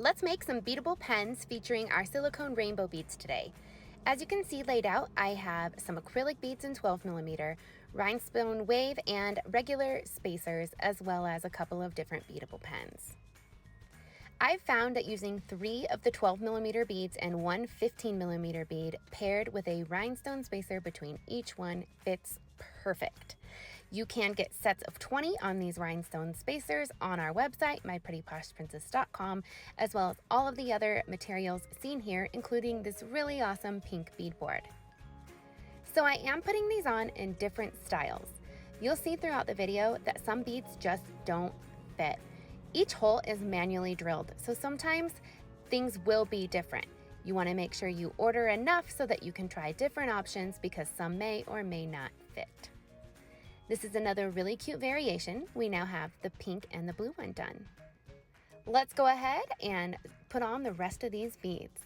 Let's make some beadable pens featuring our silicone rainbow beads today. As you can see laid out, I have some acrylic beads in 12mm, rhinestone wave, and regular spacers, as well as a couple of different beadable pens. I've found that using 3 of the 12mm beads and 1 15mm bead paired with a rhinestone spacer between each one fits perfect. You can get sets of 20 on these rhinestone spacers on our website, myprettyposhprincess.com, as well as all of the other materials seen here, including this really awesome pink bead board. So I am putting these on in different styles. You'll see throughout the video that some beads just don't fit. Each hole is manually drilled, so sometimes things will be different. You want to make sure you order enough so that you can try different options because some may or may not fit. This is another really cute variation. We now have the pink and the blue one done. Let's go ahead and put on the rest of these beads.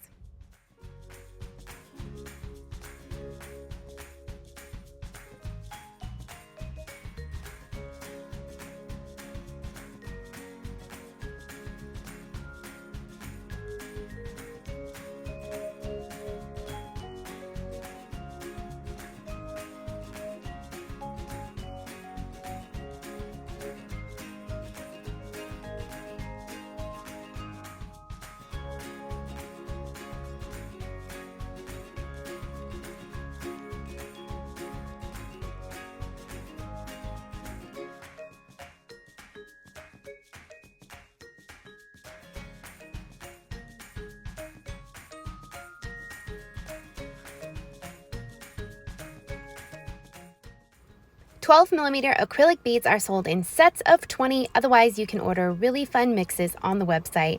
"12mm acrylic beads are sold in sets of 20, otherwise you can order really fun mixes on the website.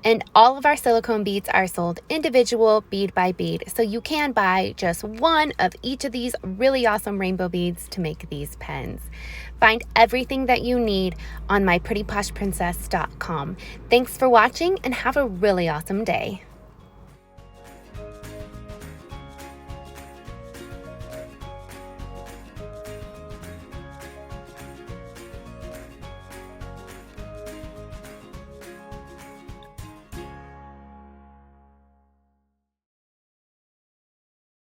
And all of our silicone beads are sold individual bead by bead, so you can buy just one of each of these really awesome rainbow beads to make these pens. Find everything that you need on myprettyposhprincess.com. Thanks for watching and have a really awesome day.